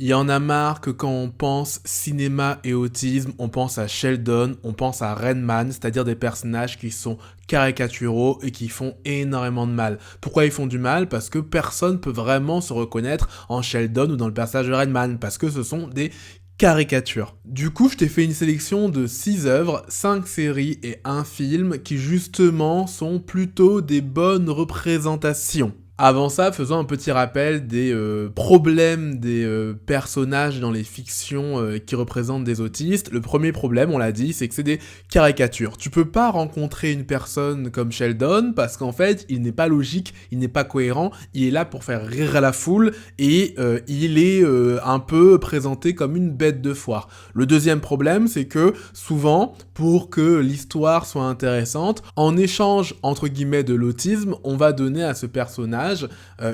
Il y en a marre que quand on pense cinéma et autisme, on pense à Sheldon, on pense à Rain Man, c'est-à-dire des personnages qui sont caricaturaux et qui font énormément de mal. Pourquoi ils font du mal? Parce que personne peut vraiment se reconnaître en Sheldon ou dans le personnage de Rain Man, parce que ce sont des caricatures. Du coup, je t'ai fait une sélection de 6 œuvres, 5 séries et un film qui justement sont plutôt des bonnes représentations. Avant ça, faisons un petit rappel des problèmes des personnages dans les fictions qui représentent des autistes. Le premier problème, on l'a dit, c'est que c'est des caricatures. Tu peux pas rencontrer une personne comme Sheldon parce qu'en fait, il n'est pas logique, il n'est pas cohérent, il est là pour faire rire la foule et il est un peu présenté comme une bête de foire. Le deuxième problème, c'est que souvent, pour que l'histoire soit intéressante, en échange entre guillemets de l'autisme, on va donner à ce personnage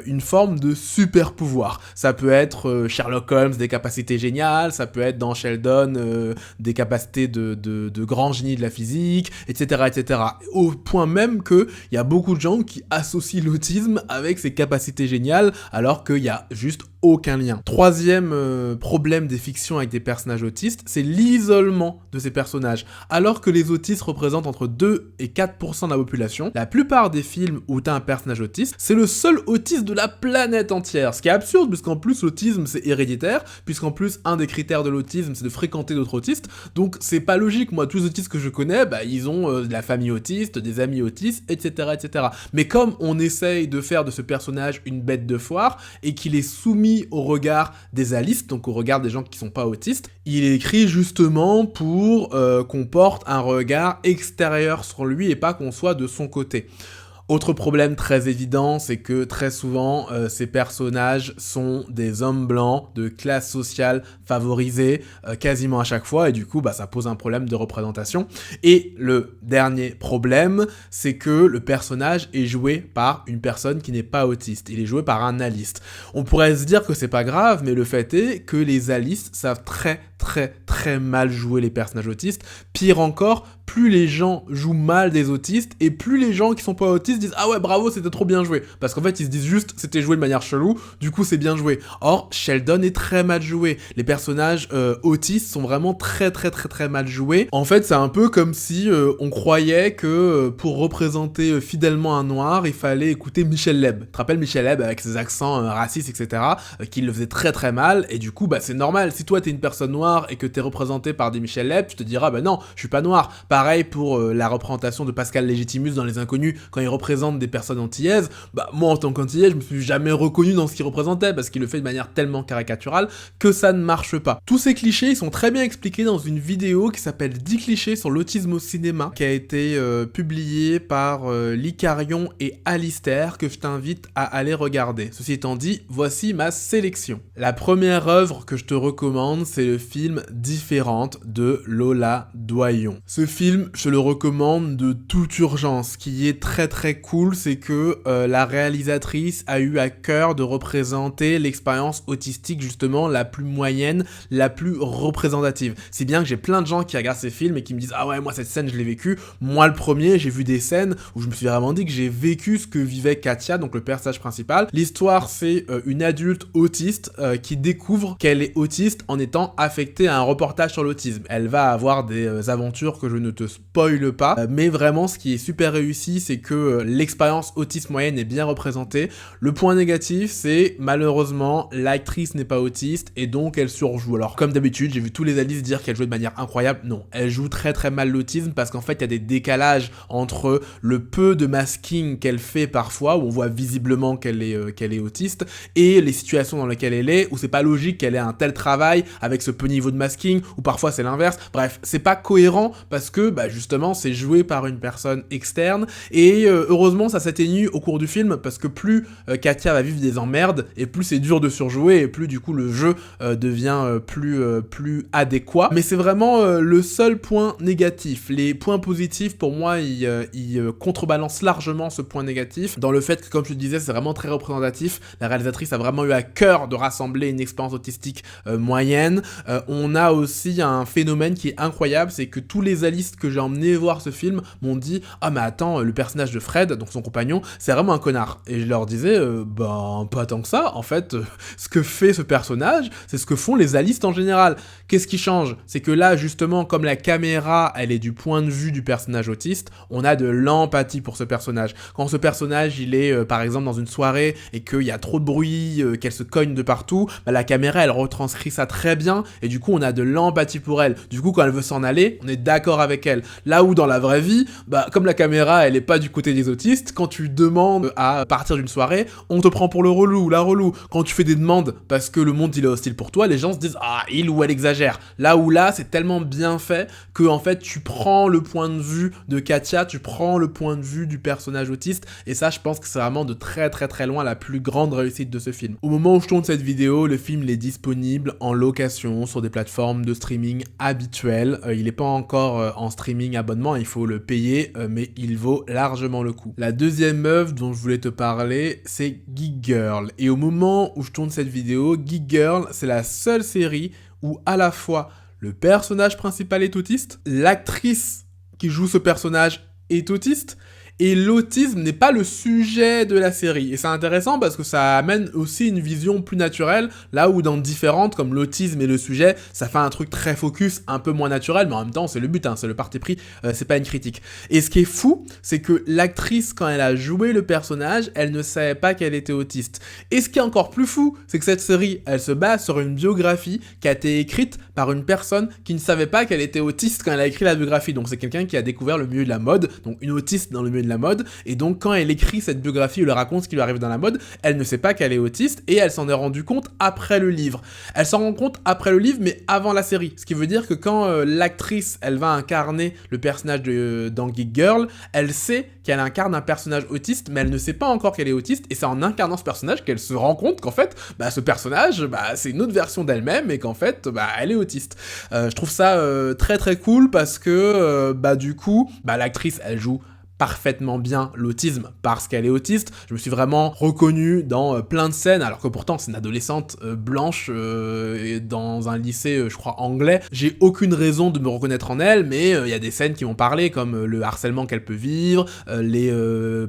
une forme de super pouvoir. Ça peut être Sherlock Holmes, des capacités géniales, ça peut être dans Sheldon des capacités de grand génie de la physique, etc., etc. Au point même qu'il y a beaucoup de gens qui associent l'autisme avec ses capacités géniales, alors qu'il y a juste aucun lien. Troisième problème des fictions avec des personnages autistes, c'est l'isolement de ces personnages. Alors que les autistes représentent entre 2 et 4% de la population, la plupart des films où t'as un personnage autiste, c'est le seul autiste de la planète entière. Ce qui est absurde, puisqu'en plus l'autisme c'est héréditaire, puisqu'en plus un des critères de l'autisme c'est de fréquenter d'autres autistes, donc c'est pas logique. Moi, tous les autistes que je connais, ils ont de la famille autiste, des amis autistes, etc., etc. Mais comme on essaye de faire de ce personnage une bête de foire, et qu'il est soumis au regard des alistes, donc au regard des gens qui sont pas autistes, il est écrit justement pour qu'on porte un regard extérieur sur lui et pas qu'on soit de son côté. Autre problème très évident, c'est que très souvent, ces personnages sont des hommes blancs de classe sociale favorisée, quasiment à chaque fois, et du coup, ça pose un problème de représentation. Et le dernier problème, c'est que le personnage est joué par une personne qui n'est pas autiste. Il est joué par un aliste. On pourrait se dire que c'est pas grave, mais le fait est que les alistes savent très mal jouer les personnages autistes. Pire encore, plus les gens jouent mal des autistes, et plus les gens qui sont pas autistes disent « Ah ouais, bravo, c'était trop bien joué !» Parce qu'en fait, ils se disent juste « C'était joué de manière chelou, du coup c'est bien joué. » Or, Sheldon est très mal joué. Les personnages autistes sont vraiment très mal joués. En fait, c'est un peu comme si on croyait que pour représenter fidèlement un noir, il fallait écouter Michel Leb. Tu te rappelles Michel Leb avec ses accents racistes, etc., qui le faisait très mal, et du coup, c'est normal. Si toi, t'es une personne noire et que t'es représenté par des Michel Leb, tu te diras « non, je suis pas noir. » Pareil pour la représentation de Pascal Légitimus dans Les Inconnus, quand il représente des personnes antillaises. Moi, en tant qu'antillais, je me suis jamais reconnu dans ce qu'il représentait, parce qu'il le fait de manière tellement caricaturale que ça ne marche pas. Tous ces clichés, ils sont très bien expliqués dans une vidéo qui s'appelle 10 clichés sur l'autisme au cinéma, qui a été publiée par Licarion et Alistair, que je t'invite à aller regarder. Ceci étant dit, voici ma sélection. La première œuvre que je te recommande, c'est le film Différente de Lola Doyon. Ce film, je le recommande de toute urgence. Ce qui est très cool, c'est que la réalisatrice a eu à cœur de représenter l'expérience autistique justement la plus moyenne, la plus représentative. Si bien que j'ai plein de gens qui regardent ces films et qui me disent « Ah ouais, moi cette scène je l'ai vécue. » Moi le premier, j'ai vu des scènes où je me suis vraiment dit que j'ai vécu ce que vivait Katia, donc le personnage principal. L'histoire, c'est une adulte autiste qui découvre qu'elle est autiste en étant affectée à un reportage sur l'autisme. Elle va avoir des aventures que je ne te spoile pas, mais vraiment ce qui est super réussi, c'est que l'expérience autiste moyenne est bien représentée. Le point négatif, c'est malheureusement l'actrice n'est pas autiste et donc elle surjoue. Alors comme d'habitude, j'ai vu tous les analystes dire qu'elle jouait de manière incroyable. Non, elle joue très mal l'autisme parce qu'en fait il y a des décalages entre le peu de masking qu'elle fait parfois, où on voit visiblement qu'elle est autiste, et les situations dans lesquelles elle est, où c'est pas logique qu'elle ait un tel travail avec ce peu niveau de masking, ou parfois c'est l'inverse. Bref, c'est pas cohérent parce que justement c'est joué par une personne externe, et heureusement ça s'atténue au cours du film parce que plus Katia va vivre des emmerdes et plus c'est dur de surjouer et plus du coup le jeu devient plus adéquat. Mais c'est vraiment le seul point négatif. Les points positifs pour moi ils contrebalancent largement ce point négatif dans le fait que, comme je te disais, c'est vraiment très représentatif. La réalisatrice a vraiment eu à cœur de rassembler une expérience autistique moyenne. On a aussi un phénomène qui est incroyable, c'est que tous les alistes autiste que j'ai emmené voir ce film m'ont dit « Ah mais attends, le personnage de Fred, donc son compagnon, c'est vraiment un connard. » Et je leur disais Ben pas tant que ça, en fait, ce que fait ce personnage, c'est ce que font les alistes en général. Qu'est-ce qui change? C'est que là, justement, comme la caméra, elle est du point de vue du personnage autiste, on a de l'empathie pour ce personnage. Quand ce personnage, il est par exemple dans une soirée et qu'il y a trop de bruit, qu'elle se cogne de partout, bah, la caméra, elle retranscrit ça très bien et du coup, on a de l'empathie pour elle. Du coup, quand elle veut s'en aller, on est d'accord avec elle. Là où dans la vraie vie, bah, comme la caméra, elle est pas du côté des autistes, quand tu demandes à partir d'une soirée, on te prend pour le relou, la relou. Quand tu fais des demandes parce que le monde, il est hostile pour toi, les gens se disent « Ah, il ou elle exagère ». Là où là, c'est tellement bien fait que, en fait, tu prends le point de vue de Katia, tu prends le point de vue du personnage autiste, et ça, je pense que c'est vraiment de très très très loin la plus grande réussite de ce film. Au moment où je tourne cette vidéo, le film est disponible en location sur des plateformes de streaming habituelles. Il n'est pas encore en streaming abonnement, il faut le payer, mais il vaut largement le coup. La deuxième œuvre dont je voulais te parler, c'est Geek Girl. Et au moment où je tourne cette vidéo, Geek Girl, c'est la seule série où à la fois le personnage principal est autiste, l'actrice qui joue ce personnage est autiste, et l'autisme n'est pas le sujet de la série. Et c'est intéressant parce que ça amène aussi une vision plus naturelle, là où dans Différentes, comme l'autisme est le sujet, ça fait un truc très focus, un peu moins naturel, mais en même temps c'est le but, c'est le parti pris, c'est pas une critique. Et ce qui est fou, c'est que l'actrice, quand elle a joué le personnage, elle ne savait pas qu'elle était autiste. Et ce qui est encore plus fou, c'est que cette série, elle se base sur une biographie qui a été écrite par une personne qui ne savait pas qu'elle était autiste quand elle a écrit la biographie. Donc c'est quelqu'un qui a découvert le milieu de la mode, donc une autiste dans le milieu de la mode, et donc quand elle écrit cette biographie ou elle raconte ce qui lui arrive dans la mode, elle ne sait pas qu'elle est autiste et elle s'en est rendue compte après le livre. Elle s'en rend compte après le livre mais avant la série, ce qui veut dire que quand l'actrice elle va incarner le personnage dans Geek Girl, elle sait qu'elle incarne un personnage autiste mais elle ne sait pas encore qu'elle est autiste et c'est en incarnant ce personnage qu'elle se rend compte qu'en fait ce personnage c'est une autre version d'elle-même et qu'en fait elle est autiste. Je trouve ça très très cool parce que du coup l'actrice elle joue parfaitement bien l'autisme parce qu'elle est autiste. Je me suis vraiment reconnu dans plein de scènes, alors que pourtant c'est une adolescente blanche dans un lycée, je crois, anglais. J'ai aucune raison de me reconnaître en elle, mais il y a des scènes qui m'ont parlé, comme le harcèlement qu'elle peut vivre, les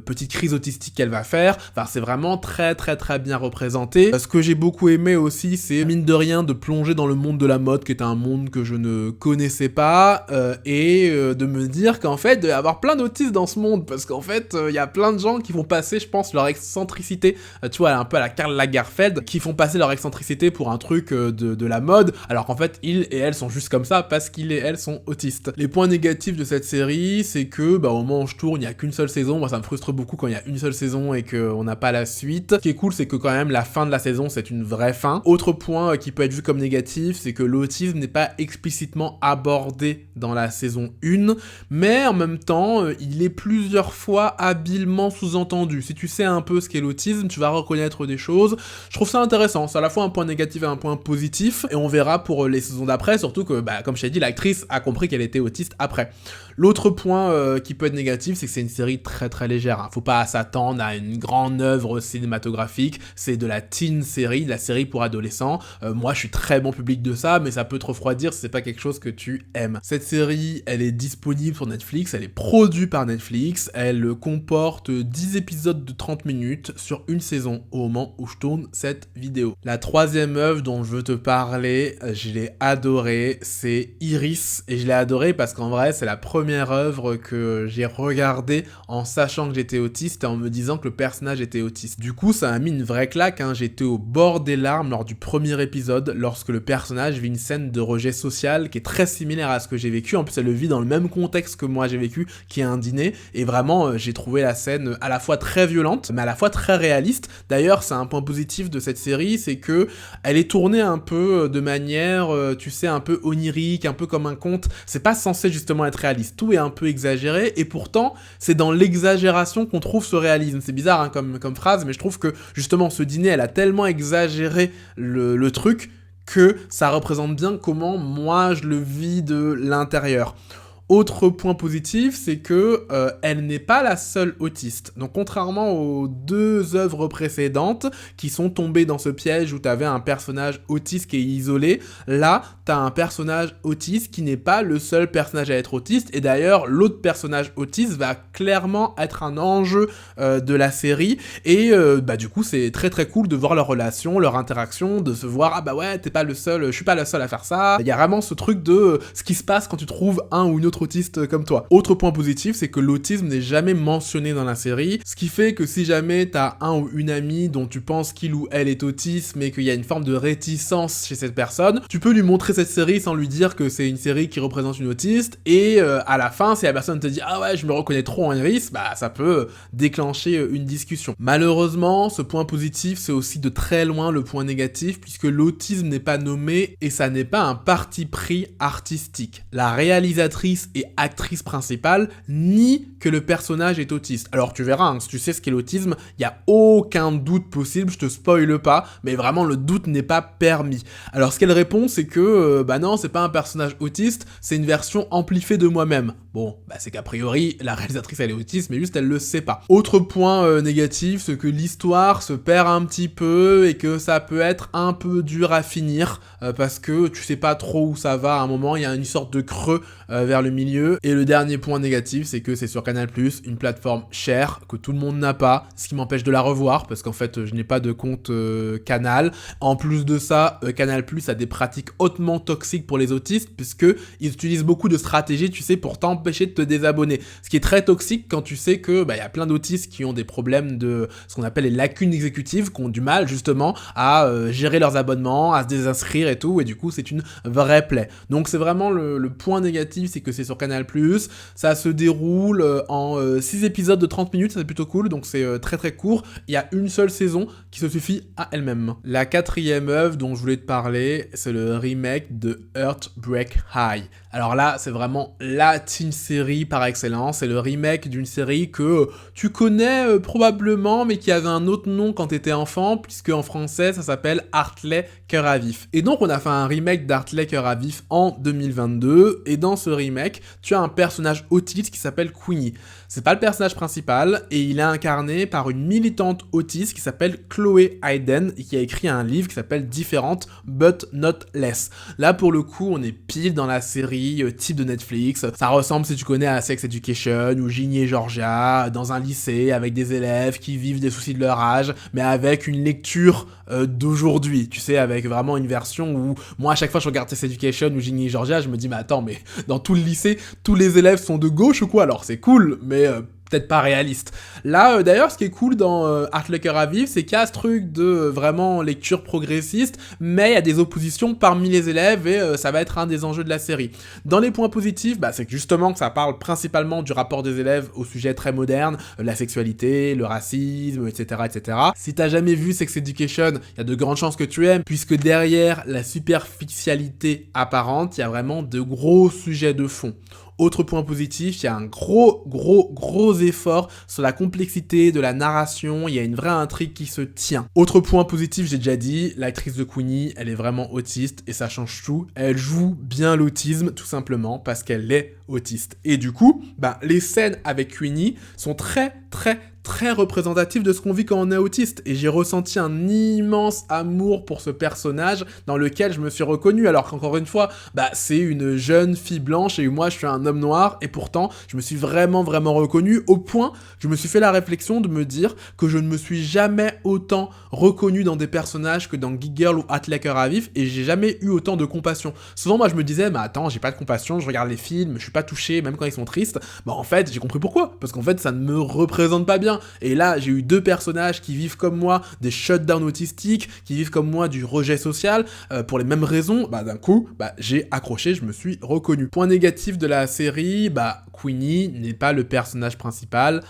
petites crises autistiques qu'elle va faire. Enfin, c'est vraiment très très très bien représenté. Ce que j'ai beaucoup aimé aussi, c'est mine de rien de plonger dans le monde de la mode, qui est un monde que je ne connaissais pas, et de me dire qu'en fait, il doit y avoir plein d'autistes dans ce monde, parce qu'en fait, il y a plein de gens qui vont passer, je pense, leur excentricité, tu vois, un peu à la Karl Lagerfeld, qui font passer leur excentricité pour un truc de la mode, alors qu'en fait, ils et elles sont juste comme ça, parce qu'ils et elles sont autistes. Les points négatifs de cette série, c'est que, au moment où je tourne, il n'y a qu'une seule saison, moi ça me frustre beaucoup quand il y a une seule saison et qu'on n'a pas la suite. Ce qui est cool, c'est que quand même, la fin de la saison, c'est une vraie fin. Autre point qui peut être vu comme négatif, c'est que l'autisme n'est pas explicitement abordé dans la saison 1, mais en même temps, il est plusieurs fois habilement sous-entendu. Si tu sais un peu ce qu'est l'autisme, tu vas reconnaître des choses. Je trouve ça intéressant. C'est à la fois un point négatif et un point positif. Et on verra pour les saisons d'après, surtout que, comme je t'ai dit, l'actrice a compris qu'elle était autiste après. L'autre point qui peut être négatif, c'est que c'est une série très très légère. Faut pas s'attendre à une grande œuvre cinématographique. C'est de la teen série, de la série pour adolescents. Moi, je suis très bon public de ça, mais ça peut te refroidir si c'est pas quelque chose que tu aimes. Cette série, elle est disponible sur Netflix. Elle est produite par Netflix. Elle comporte 10 épisodes de 30 minutes sur une saison au moment où je tourne cette vidéo. La troisième œuvre dont je veux te parler, je l'ai adorée, c'est Iris. Et je l'ai adorée parce qu'en vrai, c'est la première œuvre que j'ai regardée en sachant que j'étais autiste et en me disant que le personnage était autiste. Du coup, ça m'a mis une vraie claque, J'étais au bord des larmes lors du premier épisode, lorsque le personnage vit une scène de rejet social qui est très similaire à ce que j'ai vécu. En plus, elle le vit dans le même contexte que moi j'ai vécu, qui est un dîner. Et vraiment, j'ai trouvé la scène à la fois très violente, mais à la fois très réaliste. D'ailleurs, c'est un point positif de cette série, c'est que elle est tournée un peu de manière, tu sais, un peu onirique, un peu comme un conte. C'est pas censé justement être réaliste. Tout est un peu exagéré, et pourtant, c'est dans l'exagération qu'on trouve ce réalisme. C'est bizarre comme phrase, mais je trouve que justement, ce dîner, elle a tellement exagéré le truc que ça représente bien comment moi je le vis de l'intérieur. Autre point positif, c'est que elle n'est pas la seule autiste. Donc contrairement aux 2 œuvres précédentes qui sont tombées dans ce piège où t'avais un personnage autiste qui est isolé, là t'as un personnage autiste qui n'est pas le seul personnage à être autiste, et d'ailleurs l'autre personnage autiste va clairement être un enjeu de la série, et du coup c'est très très cool de voir leur relation, leur interaction, de se voir ah bah ouais t'es pas le seul, je suis pas la seule à faire ça. Il y a vraiment ce truc de ce qui se passe quand tu trouves un ou une autre autiste comme toi. Autre point positif, c'est que l'autisme n'est jamais mentionné dans la série, ce qui fait que si jamais t'as un ou une amie dont tu penses qu'il ou elle est autiste, mais qu'il y a une forme de réticence chez cette personne, tu peux lui montrer cette série sans lui dire que c'est une série qui représente une autiste, et à la fin, si la personne te dit ah ouais je me reconnais trop en Iris, bah ça peut déclencher une discussion. Malheureusement, ce point positif, c'est aussi de très loin le point négatif, puisque l'autisme n'est pas nommé et ça n'est pas un parti pris artistique. La réalisatrice et actrice principale nie que le personnage est autiste. Alors tu verras, hein, si tu sais ce qu'est l'autisme, il n'y a aucun doute possible, je te spoile pas, mais vraiment le doute n'est pas permis. Alors ce qu'elle répond, c'est que non, c'est pas un personnage autiste, c'est une version amplifiée de moi-même. Bon, c'est qu'a priori, la réalisatrice elle est autiste, mais juste elle le sait pas. Autre point négatif, c'est que l'histoire se perd un petit peu et que ça peut être un peu dur à finir parce que tu sais pas trop où ça va. À un moment, il y a une sorte de creux vers le milieu. Et le dernier point négatif, c'est que c'est sur Canal+, une plateforme chère que tout le monde n'a pas, ce qui m'empêche de la revoir parce qu'en fait, je n'ai pas de compte Canal. En plus de ça, Canal+ a des pratiques hautement toxiques pour les autistes puisque ils utilisent beaucoup de stratégies, tu sais, pour t'empêcher de te désabonner. Ce qui est très toxique quand tu sais que y a plein d'autistes qui ont des problèmes de ce qu'on appelle les lacunes exécutives, qui ont du mal justement à gérer leurs abonnements, à se désinscrire et tout, et du coup c'est une vraie plaie. Donc c'est vraiment le point négatif, c'est que c'est sur Canal+, ça se déroule en 6 épisodes de 30 minutes, c'est plutôt cool, donc c'est très très court, il y a une seule saison qui se suffit à elle-même. La 4e œuvre dont je voulais te parler, c'est le remake de Heartbreak High. Alors là, c'est vraiment la teen série par excellence, c'est le remake d'une série que tu connais probablement, mais qui avait un autre nom quand t'étais enfant, puisque en français, ça s'appelle Hartley Cœur à Vif. Et donc, on a fait un remake d'Hartley Cœur à Vif en 2022, et dans ce remake, tu as un personnage autiste qui s'appelle Queenie. C'est pas le personnage principal, et il est incarné par une militante autiste qui s'appelle Chloé Hayden, et qui a écrit un livre qui s'appelle Different But Not Less. Là, pour le coup, on est pile dans la série type de Netflix. Ça ressemble, si tu connais, à Sex Education ou Ginny et Georgia, dans un lycée avec des élèves qui vivent des soucis de leur âge, mais avec une lecture d'aujourd'hui, tu sais, avec vraiment une version où moi à chaque fois je regarde Sex Education ou Ginny et Georgia, je me dis mais attends, mais dans tout le lycée, tous les élèves sont de gauche ou quoi? Alors c'est cool, mais peut-être pas réaliste. Là, d'ailleurs, ce qui est cool dans Hartley Cœur à Vif, c'est qu'il y a ce truc de vraiment lecture progressiste, mais il y a des oppositions parmi les élèves et ça va être un des enjeux de la série. Dans les points positifs, c'est que justement que ça parle principalement du rapport des élèves au sujet très moderne, la sexualité, le racisme, etc., etc. Si t'as jamais vu Sex Education, il y a de grandes chances que tu aimes, puisque derrière la superficialité apparente, il y a vraiment de gros sujets de fond. Autre point positif, il y a un gros effort sur la complexité de la narration, il y a une vraie intrigue qui se tient. Autre point positif, j'ai déjà dit, l'actrice de Queenie, elle est vraiment autiste et ça change tout. Elle joue bien l'autisme tout simplement parce qu'elle est autiste. Et du coup, les scènes avec Queenie sont très représentatif de ce qu'on vit quand on est autiste, et j'ai ressenti un immense amour pour ce personnage dans lequel je me suis reconnu, alors qu'encore une fois, c'est une jeune fille blanche et moi je suis un homme noir, et pourtant je me suis vraiment reconnu, au point que je me suis fait la réflexion de me dire que je ne me suis jamais autant reconnu dans des personnages que dans Geek Girl ou Hartley Cœur à Vif, et j'ai jamais eu autant de compassion. Souvent moi je me disais, mais attends, j'ai pas de compassion, je regarde les films, je suis pas touché, même quand ils sont tristes. En fait j'ai compris pourquoi, parce qu'en fait ça ne me représente pas bien. Et là, j'ai eu 2 personnages qui vivent comme moi des shutdowns autistiques, qui vivent comme moi du rejet social, pour les mêmes raisons. D'un coup, j'ai accroché, je me suis reconnu. Point négatif de la série, Queenie n'est pas le personnage principal,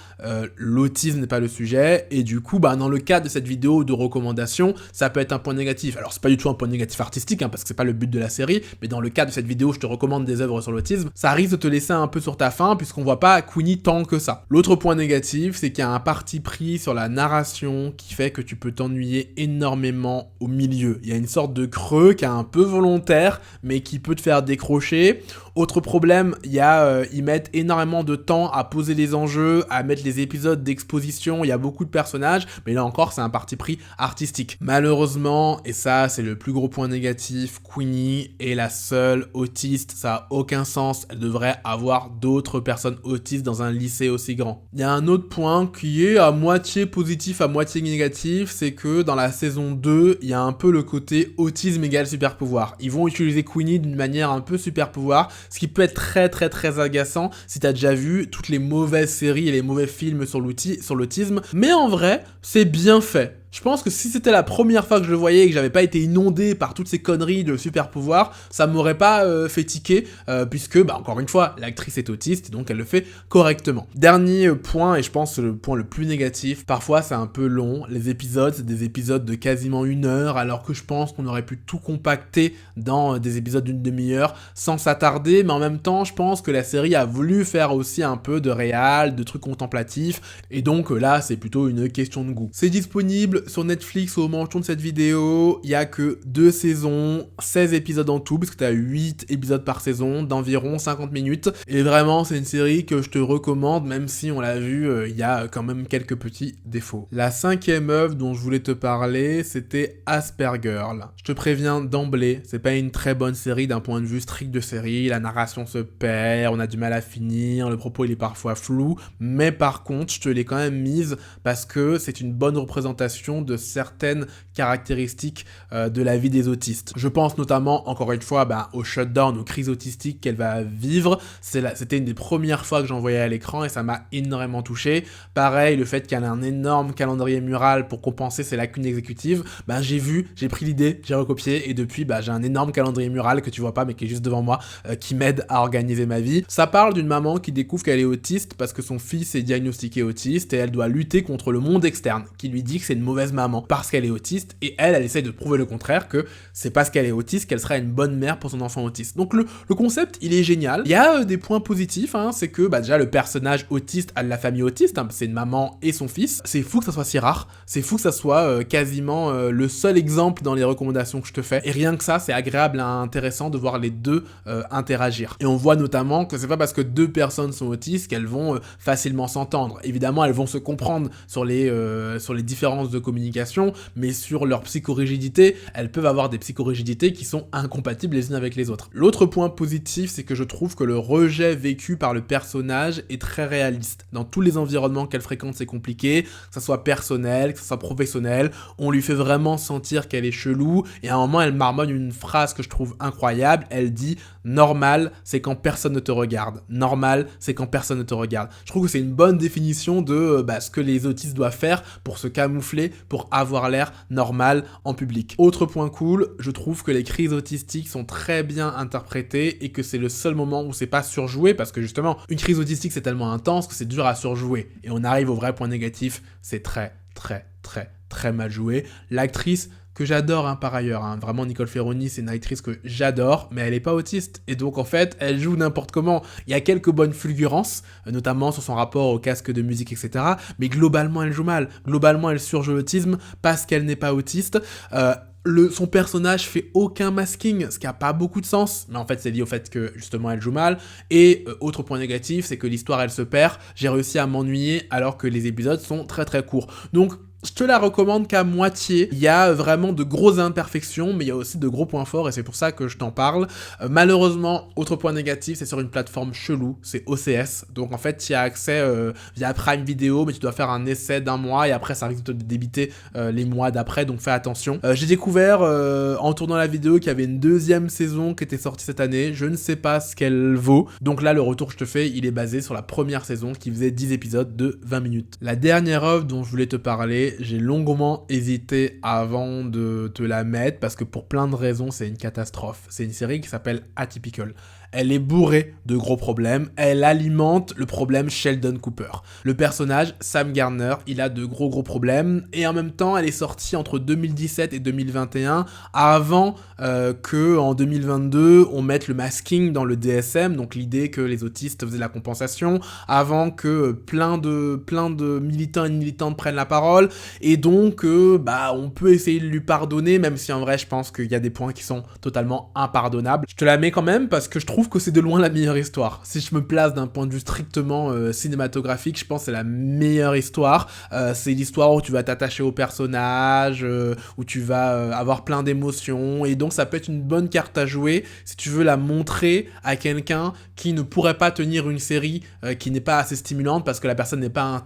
l'autisme n'est pas le sujet, et du coup, dans le cadre de cette vidéo de recommandation, ça peut être un point négatif. Alors, c'est pas du tout un point négatif artistique, parce que c'est pas le but de la série, mais dans le cadre de cette vidéo, je te recommande des œuvres sur l'autisme, ça risque de te laisser un peu sur ta faim, puisqu'on voit pas Queenie tant que ça. L'autre point négatif, c'est qu'il y a un parti pris sur la narration qui fait que tu peux t'ennuyer énormément au milieu. Il y a une sorte de creux qui est un peu volontaire, mais qui peut te faire décrocher. Autre problème, ils mettent énormément de temps à poser les enjeux, à mettre les épisodes d'exposition, il y a beaucoup de personnages, mais là encore, c'est un parti pris artistique. Malheureusement, et ça, c'est le plus gros point négatif, Queenie est la seule autiste, ça a aucun sens, elle devrait avoir d'autres personnes autistes dans un lycée aussi grand. Il y a un autre point qui est à moitié positif, à moitié négatif, c'est que dans la saison 2, il y a un peu le côté autisme égale super pouvoir. Ils vont utiliser Queenie d'une manière un peu super pouvoir, ce qui peut être très très très agaçant si t'as déjà vu toutes les mauvaises séries et les mauvais films sur l'autisme, mais en vrai, c'est bien fait. Je pense que si c'était la première fois que je le voyais et que j'avais pas été inondé par toutes ces conneries de super pouvoir, ça m'aurait pas fait tiquer, puisque, encore une fois, l'actrice est autiste et donc elle le fait correctement. Dernier point, et je pense le point le plus négatif, parfois c'est un peu long, les épisodes, c'est des épisodes de quasiment 1 heure, alors que je pense qu'on aurait pu tout compacter dans des épisodes d'une demi-heure sans s'attarder, mais en même temps, je pense que la série a voulu faire aussi un peu de réal, de trucs contemplatifs, et donc là, c'est plutôt une question de goût. C'est disponible sur Netflix au moment où je tourne cette vidéo, il y a que 2 saisons, 16 épisodes en tout, parce que t'as 8 épisodes par saison, d'environ 50 minutes, et vraiment c'est une série que je te recommande, même si on l'a vu, il y a quand même quelques petits défauts. La 5e œuvre dont je voulais te parler, c'était Aspergirl. Je te préviens d'emblée, c'est pas une très bonne série d'un point de vue strict de série, la narration se perd, on a du mal à finir, le propos il est parfois flou, mais par contre, je te l'ai quand même mise parce que c'est une bonne représentation de certaines caractéristiques de la vie des autistes. Je pense notamment, encore une fois, au shutdown, aux crises autistiques qu'elle va vivre. C'était une des premières fois que j'en voyais à l'écran et ça m'a énormément touché. Pareil, le fait qu'elle ait un énorme calendrier mural pour compenser ses lacunes exécutives, j'ai pris l'idée, j'ai recopié et depuis, j'ai un énorme calendrier mural que tu vois pas mais qui est juste devant moi, qui m'aide à organiser ma vie. Ça parle d'une maman qui découvre qu'elle est autiste parce que son fils est diagnostiqué autiste et elle doit lutter contre le monde externe qui lui dit que c'est une mauvaise maman parce qu'elle est autiste et elle essaie de prouver le contraire, que c'est parce qu'elle est autiste qu'elle sera une bonne mère pour son enfant autiste. Donc le concept il est génial. Il y a des points positifs, c'est que déjà le personnage autiste a de la famille autiste, c'est une maman et son fils. C'est fou que ça soit si rare, c'est fou que ça soit quasiment le seul exemple dans les recommandations que je te fais, et rien que ça c'est agréable et intéressant de voir les deux interagir. Et on voit notamment que c'est pas parce que 2 personnes sont autistes qu'elles vont facilement s'entendre. Évidemment elles vont se comprendre sur les différences de communication, mais sur leur psychorigidité, elles peuvent avoir des psychorigidités qui sont incompatibles les unes avec les autres. L'autre point positif, c'est que je trouve que le rejet vécu par le personnage est très réaliste. Dans tous les environnements qu'elle fréquente, c'est compliqué, que ça soit personnel, que ça soit professionnel, on lui fait vraiment sentir qu'elle est chelou, et à un moment, elle marmonne une phrase que je trouve incroyable, elle dit « Normal, c'est quand personne ne te regarde. Normal, c'est quand personne ne te regarde. » Je trouve que c'est une bonne définition de ce que les autistes doivent faire pour se camoufler, pour avoir l'air normal en public. Autre point cool, je trouve que les crises autistiques sont très bien interprétées et que c'est le seul moment où c'est pas surjoué, parce que justement, une crise autistique c'est tellement intense que c'est dur à surjouer. Et on arrive au vrai point négatif, c'est très très très très mal joué. L'actrice que j'adore par ailleurs, vraiment Nicole Ferroni c'est une actrice que j'adore, mais elle est pas autiste, et donc en fait elle joue n'importe comment. Il y a quelques bonnes fulgurances, notamment sur son rapport au casque de musique etc, mais globalement elle joue mal, globalement elle surjoue l'autisme parce qu'elle n'est pas autiste. Son personnage fait aucun masking, ce qui a pas beaucoup de sens, mais en fait c'est lié au fait que justement elle joue mal. Et autre point négatif, c'est que l'histoire elle se perd, j'ai réussi à m'ennuyer alors que les épisodes sont très très courts. Donc je te la recommande qu'à moitié. Il y a vraiment de grosses imperfections, mais il y a aussi de gros points forts, et c'est pour ça que je t'en parle. Malheureusement, autre point négatif, c'est sur une plateforme chelou, c'est OCS. Donc en fait, tu y as accès via Prime Video, mais tu dois faire un essai d'1 mois, et après ça risque de te débiter les mois d'après, donc fais attention. J'ai découvert, en tournant la vidéo, qu'il y avait une 2e saison qui était sortie cette année. Je ne sais pas ce qu'elle vaut. Donc là, le retour que je te fais, il est basé sur la première saison, qui faisait 10 épisodes de 20 minutes. La dernière œuvre dont je voulais te parler, j'ai longuement hésité avant de te la mettre parce que pour plein de raisons, c'est une catastrophe. C'est une série qui s'appelle Atypical. Elle est bourrée de gros problèmes, elle alimente le problème Sheldon Cooper. Le personnage, Sam Garner, il a de gros problèmes, et en même temps, elle est sortie entre 2017 et 2021, avant que en 2022, on mette le masking dans le DSM, donc l'idée que les autistes faisaient la compensation, avant que plein de militants et militantes prennent la parole, et donc on peut essayer de lui pardonner, même si en vrai je pense qu'il y a des points qui sont totalement impardonnables. Je te la mets quand même parce que je trouve que c'est de loin la meilleure histoire. Si je me place d'un point de vue strictement cinématographique, je pense que c'est la meilleure histoire. C'est l'histoire où tu vas t'attacher au personnage, où tu vas avoir plein d'émotions, et donc ça peut être une bonne carte à jouer si tu veux la montrer à quelqu'un qui ne pourrait pas tenir une série qui n'est pas assez stimulante parce que la personne n'est pas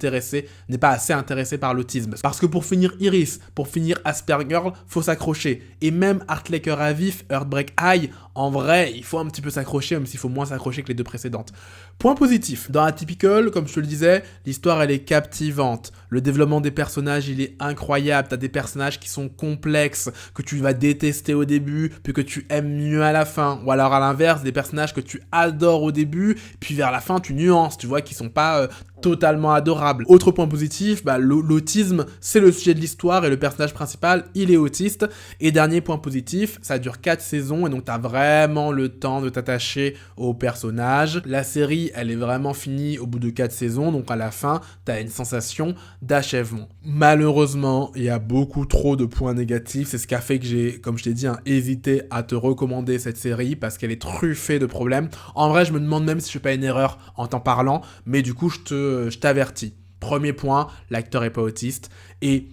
assez intéressée par l'autisme. Parce que pour finir Iris, pour finir Aspergirl, faut s'accrocher. Et même Heartbreak à vif, Heartbreak High, en vrai, il faut un petit peu s'accrocher, même s'il faut moins s'accrocher que les deux précédentes. Point positif, dans Atypical, comme je te le disais, l'histoire elle est captivante. Le développement des personnages, il est incroyable. T'as des personnages qui sont complexes, que tu vas détester au début, puis que tu aimes mieux à la fin. Ou alors à l'inverse, des personnages que tu adores au début, puis vers la fin tu nuances, tu vois, qu'ils sont pas totalement adorables. Autre point positif, l'autisme, c'est le sujet de l'histoire et le personnage principal, il est autiste. Et dernier point positif, ça dure 4 saisons et donc t'as vraiment le temps de t'attacher au personnage. La série, elle est vraiment finie au bout de 4 saisons, donc à la fin, t'as une sensation d'achèvement. Malheureusement, il y a beaucoup trop de points négatifs, c'est ce qui a fait que j'ai, comme je t'ai dit, hésité à te recommander cette série parce qu'elle est truffée de problèmes. En vrai, je me demande même si je fais pas une erreur en t'en parlant, mais du coup, je t'avertis. Premier point, l'acteur est pas autiste et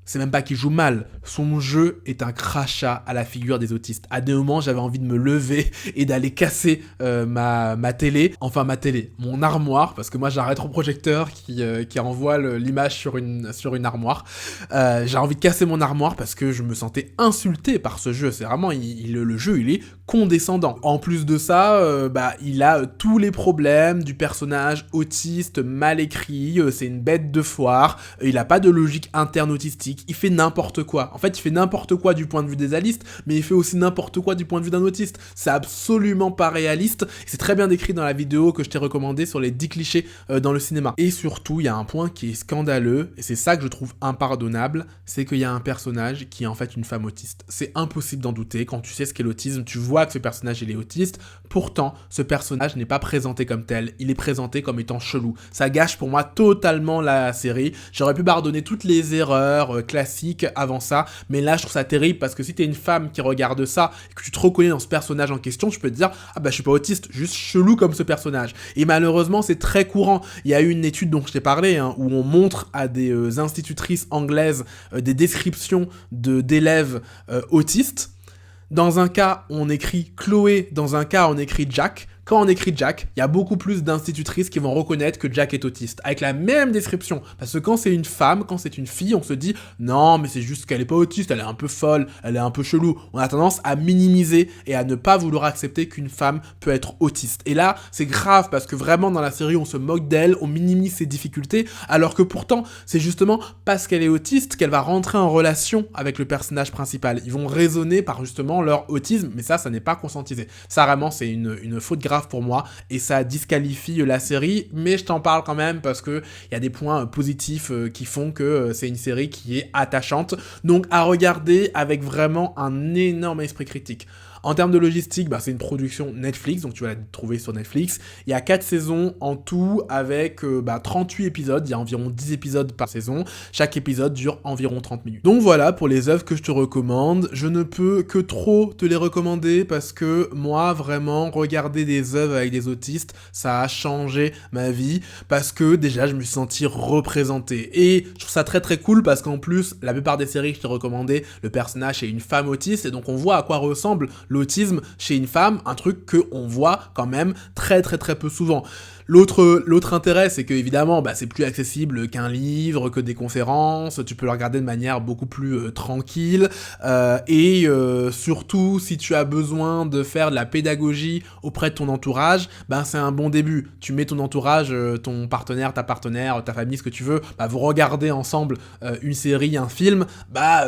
c'est même pas qu'il joue mal, son jeu est un crachat à la figure des autistes. À des moments, j'avais envie de me lever et d'aller casser ma télé, mon armoire, parce que moi j'ai un rétroprojecteur qui envoie l'image sur une armoire. J'ai envie de casser mon armoire parce que je me sentais insulté par ce jeu. C'est vraiment, le jeu, il est condescendant. En plus de ça, il a tous les problèmes du personnage autiste mal écrit, c'est une bête de foire, il a pas de logique interne autistique. Il fait n'importe quoi. En fait, il fait n'importe quoi du point de vue des alistes, mais il fait aussi n'importe quoi du point de vue d'un autiste. C'est absolument pas réaliste. C'est très bien décrit dans la vidéo que je t'ai recommandée sur les 10 clichés dans le cinéma. Et surtout, il y a un point qui est scandaleux, et c'est ça que je trouve impardonnable, c'est qu'il y a un personnage qui est en fait une femme autiste. C'est impossible d'en douter. Quand tu sais ce qu'est l'autisme, tu vois que ce personnage, il est autiste. Pourtant, ce personnage n'est pas présenté comme tel. Il est présenté comme étant chelou. Ça gâche pour moi totalement la série. J'aurais pu pardonner toutes les erreurs classique avant ça, mais là je trouve ça terrible parce que si t'es une femme qui regarde ça et que tu te reconnais dans ce personnage en question, tu peux te dire je suis pas autiste, juste chelou comme ce personnage. Et malheureusement c'est très courant. Il y a eu une étude dont je t'ai parlé où on montre à des institutrices anglaises des descriptions d'élèves autistes. Dans un cas on écrit Chloé, dans un cas on écrit Jack. Quand on écrit Jack, il y a beaucoup plus d'institutrices qui vont reconnaître que Jack est autiste, avec la même description. Parce que quand c'est une femme, quand c'est une fille, on se dit « Non, mais c'est juste qu'elle est pas autiste, elle est un peu folle, elle est un peu chelou. » On a tendance à minimiser et à ne pas vouloir accepter qu'une femme peut être autiste. Et là, c'est grave parce que vraiment dans la série, on se moque d'elle, on minimise ses difficultés, alors que pourtant, c'est justement parce qu'elle est autiste qu'elle va rentrer en relation avec le personnage principal. Ils vont raisonner par justement leur autisme, mais ça n'est pas conscientisé. Ça vraiment, c'est une faute grave pour moi et ça disqualifie la série, mais je t'en parle quand même parce que il y a des points positifs qui font que c'est une série qui est attachante, donc à regarder avec vraiment un énorme esprit critique. En termes de logistique, c'est une production Netflix, donc tu vas la trouver sur Netflix. Il y a 4 saisons en tout avec 38 épisodes, il y a environ 10 épisodes par saison. Chaque épisode dure environ 30 minutes. Donc voilà pour les œuvres que je te recommande. Je ne peux que trop te les recommander parce que moi, vraiment, regarder des œuvres avec des autistes, ça a changé ma vie parce que déjà, je me suis senti représenté. Et je trouve ça très très cool parce qu'en plus, la plupart des séries que je t'ai recommandées, le personnage est une femme autiste et donc on voit à quoi ressemble l'autisme chez une femme, un truc qu'on voit quand même très très très peu souvent. L'autre intérêt, c'est que évidemment, c'est plus accessible qu'un livre, que des conférences, tu peux le regarder de manière beaucoup plus tranquille, et surtout, si tu as besoin de faire de la pédagogie auprès de ton entourage, c'est un bon début. Tu mets ton entourage, ton partenaire, ta famille, ce que tu veux, vous regardez ensemble une série, un film,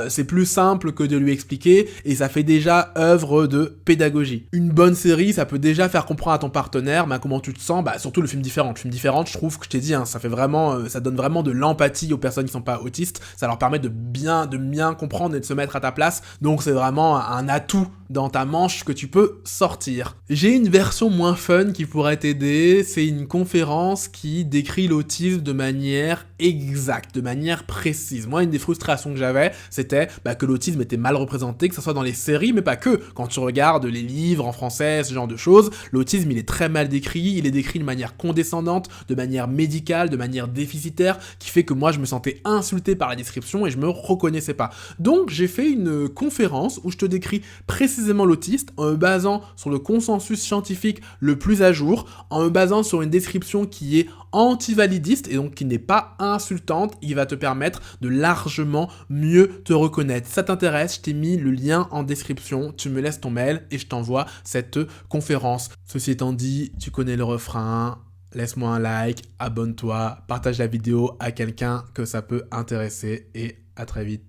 c'est plus simple que de lui expliquer, et ça fait déjà œuvre de pédagogie. Une bonne série, ça peut déjà faire comprendre à ton partenaire comment tu te sens, surtout le film différente. Le film différente, je trouve que je t'ai dit, hein, ça fait vraiment, ça donne vraiment de l'empathie aux personnes qui sont pas autistes. Ça leur permet de bien comprendre et de se mettre à ta place. Donc c'est vraiment un atout dans ta manche que tu peux sortir. J'ai une version moins fun qui pourrait t'aider. C'est une conférence qui décrit l'autisme de manière exacte, de manière précise. Moi, une des frustrations que j'avais, c'était que l'autisme était mal représenté, que ce soit dans les séries, mais pas que. Quand tu regardes les livres en français, ce genre de choses, l'autisme, il est très mal décrit. Il est décrit de manière condescendante, de manière médicale, de manière déficitaire, qui fait que moi, je me sentais insulté par la description et je me reconnaissais pas. Donc, j'ai fait une conférence où je te décris précisément l'autiste en me basant sur le consensus scientifique le plus à jour, en me basant sur une description qui est antivalidiste et donc qui n'est pas insultante, il va te permettre de largement mieux te reconnaître. Si ça t'intéresse, je t'ai mis le lien en description, tu me laisses ton mail et je t'envoie cette conférence. Ceci étant dit, tu connais le refrain, laisse-moi un like, abonne-toi, partage la vidéo à quelqu'un que ça peut intéresser et à très vite.